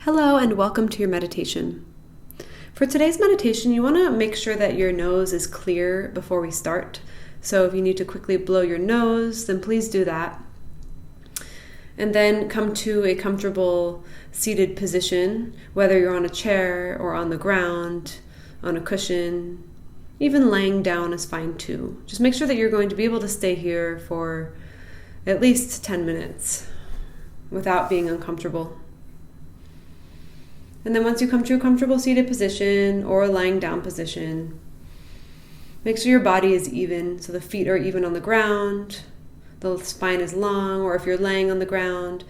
Hello and welcome to your meditation. For today's meditation, you want to make sure that your nose is clear before we start. So if you need to quickly blow your nose, then please do that. And then come to a comfortable seated position, whether you're on a chair or on the ground, on a cushion, even laying down is fine too. Just make sure that you're going to be able to stay here for at least 10 minutes without being uncomfortable. And then once you come to a comfortable seated position or lying down position, make sure your body is even, so the feet are even on the ground, the spine is long, or if you're laying on the ground,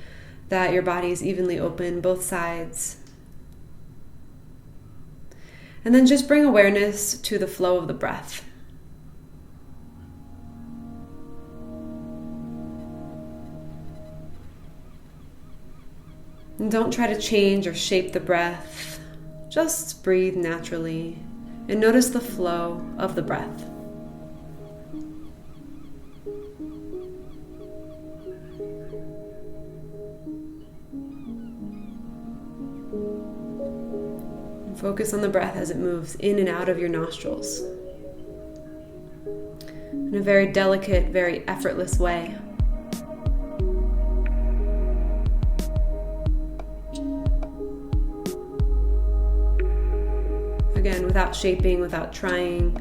that your body is evenly open, both sides. And then just bring awareness to the flow of the breath. And don't try to change or shape the breath. Just breathe naturally and notice the flow of the breath. And focus on the breath as it moves in and out of your nostrils in a very delicate, very effortless way. Again, without shaping, without trying,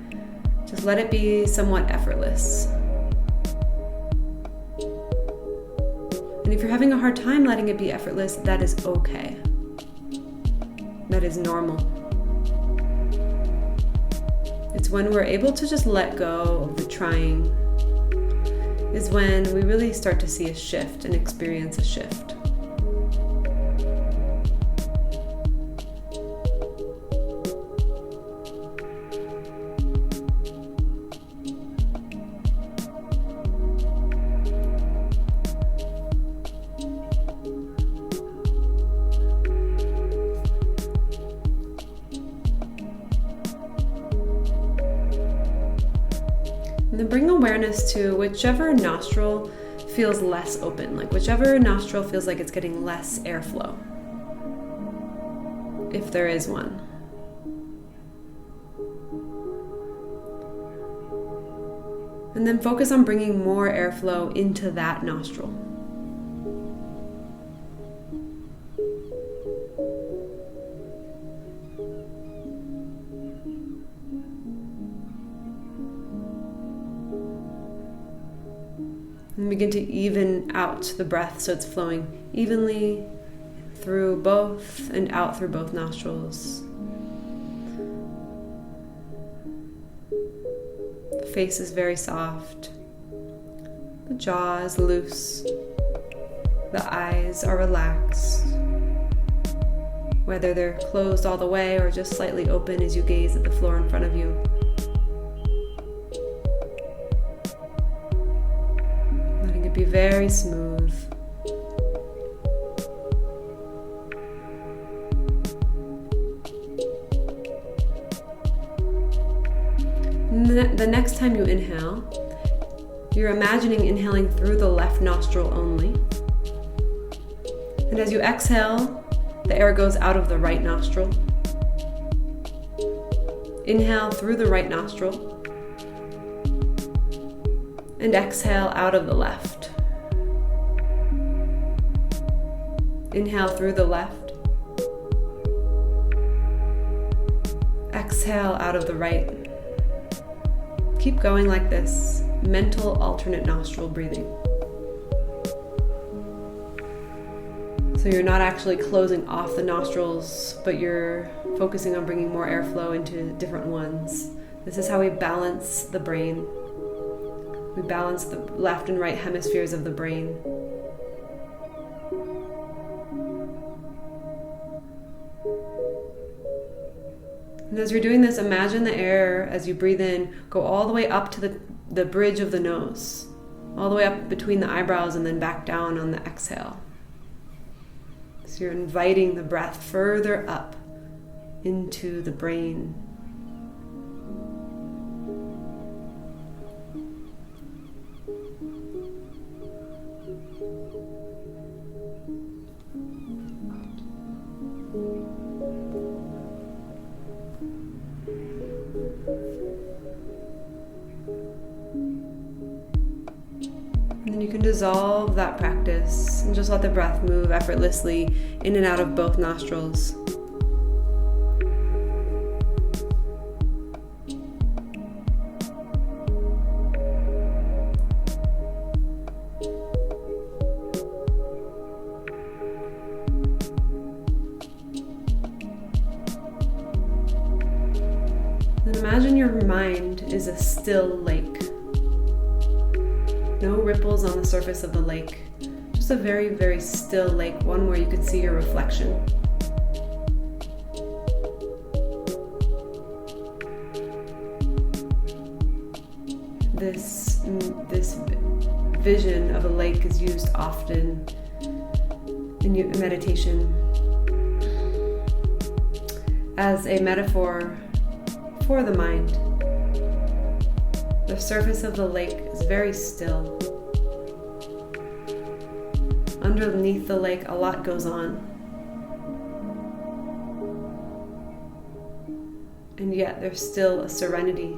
just let it be somewhat effortless. And if you're having a hard time letting it be effortless, that is okay. That is normal. It's when we're able to just let go of the trying, is when we really start to see a shift and experience a shift. And then bring awareness to whichever nostril feels less open, like whichever nostril feels like it's getting less airflow, if there is one. And then focus on bringing more airflow into that nostril. And begin to even out the breath so it's flowing evenly through both and out through both nostrils. The face is very soft. The jaw is loose. The eyes are relaxed. Whether they're closed all the way or just slightly open as you gaze at the floor in front of you. Be very smooth. And the next time you inhale, you're imagining inhaling through the left nostril only. And as you exhale, the air goes out of the right nostril. Inhale through the right nostril. And exhale out of the left. Inhale through the left. Exhale out of the right. Keep going like this, mental alternate nostril breathing. So you're not actually closing off the nostrils, but you're focusing on bringing more airflow into different ones. This is how we balance the brain. We balance the left and right hemispheres of the brain. And as you're doing this, imagine the air, as you breathe in, go all the way up to the bridge of the nose, all the way up between the eyebrows and then back down on the exhale. So you're inviting the breath further up into the brain. can dissolve that practice and just let the breath move effortlessly in and out of both nostrils. And imagine your mind is a still lake. No ripples on the surface of the lake. Just a very, very still lake, one where you can see your reflection. This vision of a lake is used often in meditation as a metaphor for the mind. The surface of the lake is very still. Underneath the lake, a lot goes on. And yet there's still a serenity.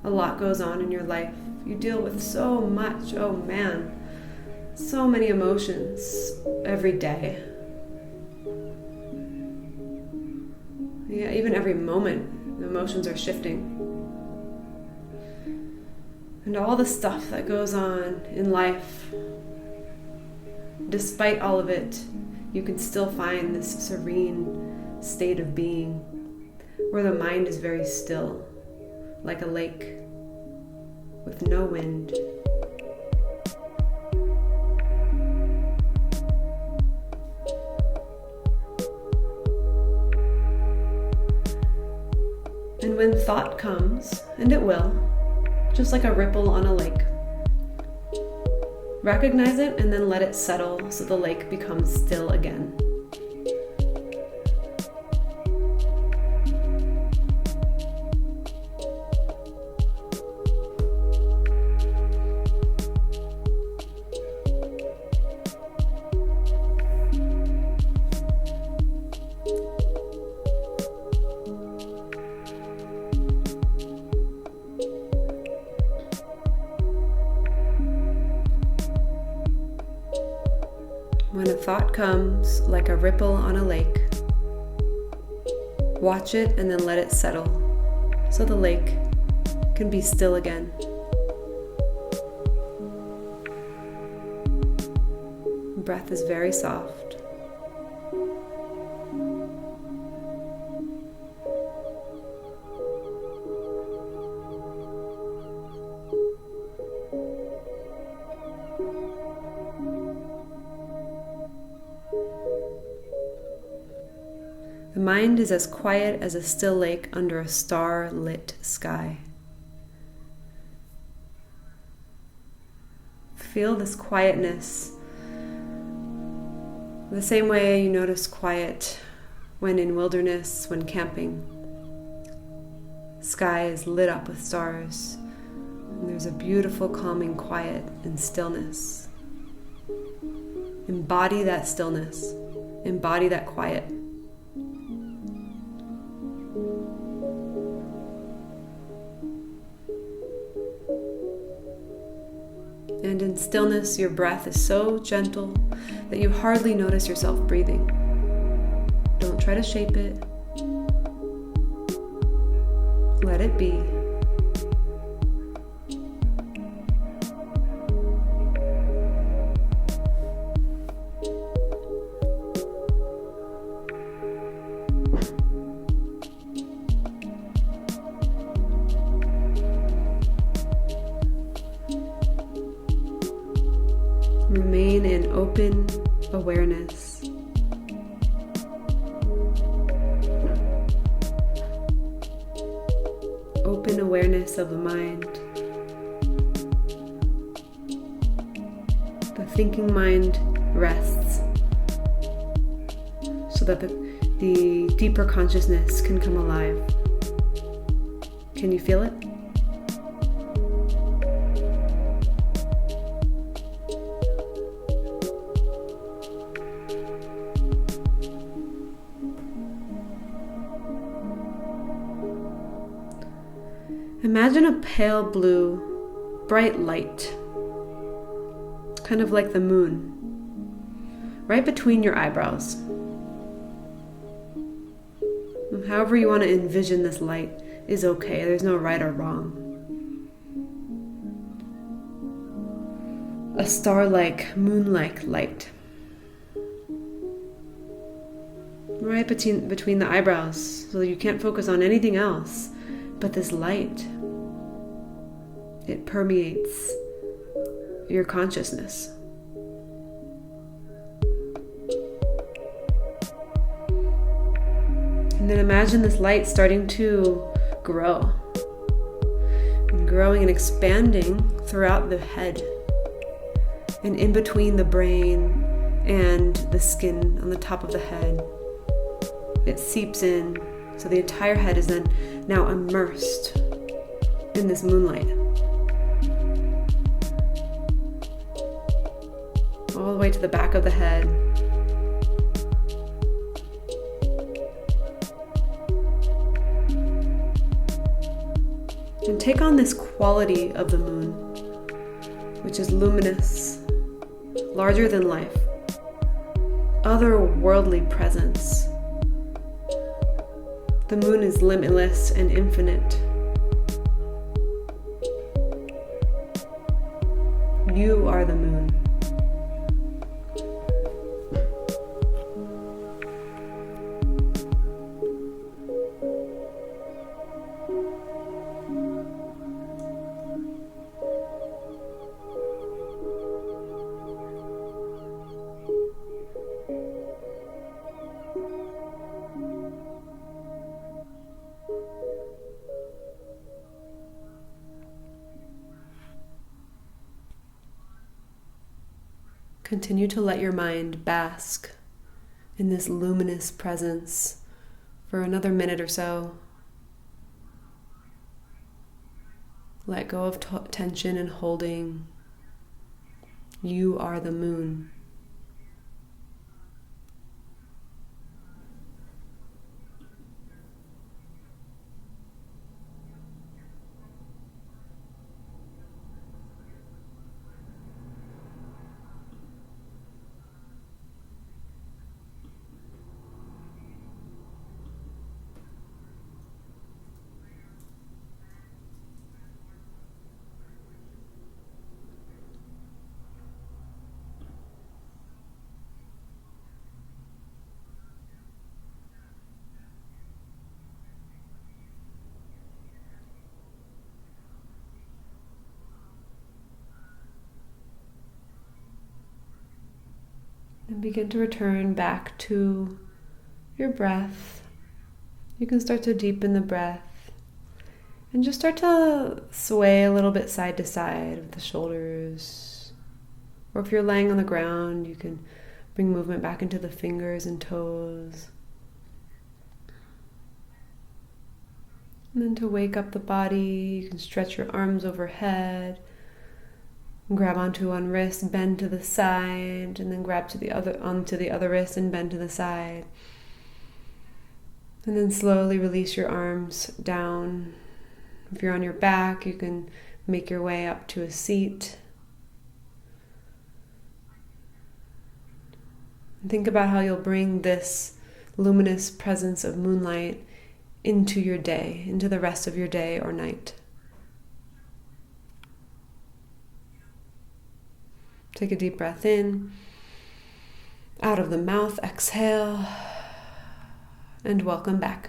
A lot goes on in your life. You deal with so much, oh man, so many emotions every day. Yeah, even every moment, the emotions are shifting. And all the stuff that goes on in life, despite all of it, you can still find this serene state of being where the mind is very still, like a lake with no wind. And when thought comes, and it will, just like a ripple on a lake, recognize it and then let it settle so the lake becomes still again. When a thought comes like a ripple on a lake, watch it and then let it settle so the lake can be still again. Breath is very soft. The mind is as quiet as a still lake under a star-lit sky. Feel this quietness the same way you notice quiet when in wilderness, when camping. Sky is lit up with stars, and there's a beautiful calming quiet and stillness. Embody that stillness. Embody that quiet. And in stillness, your breath is so gentle that you hardly notice yourself breathing. Don't try to shape it. Let it be. Remain in open awareness. Open awareness of the mind. The thinking mind rests so that the deeper consciousness can come alive. Can you feel it? Imagine a pale blue bright light, kind of like the moon, right between your eyebrows. However you want to envision this light is okay. There's no right or wrong. A star-like, moon-like light. Right between the eyebrows, so that you can't focus on anything else but this light. It permeates your consciousness. And then imagine this light starting to grow. And growing and expanding throughout the head. And in between the brain and the skin on the top of the head. It seeps in, so the entire head is then now immersed in this moonlight. All the way to the back of the head. And take on this quality of the moon, which is luminous, larger than life, otherworldly presence. The moon is limitless and infinite. You are the moon. Continue to let your mind bask in this luminous presence for another minute or so. Let go of tension and holding. You are the moon. And begin to return back to your breath. You can start to deepen the breath and just start to sway a little bit side to side with the shoulders. Or if you're laying on the ground, you can bring movement back into the fingers and toes. And then to wake up the body, you can stretch your arms overhead. Grab onto one wrist, bend to the side, and then grab onto the other wrist and bend to the side. And then slowly release your arms down. If you're on your back, you can make your way up to a seat. And think about how you'll bring this luminous presence of moonlight into your day, into the rest of your day or night. Take a deep breath in, out of the mouth, exhale, and welcome back.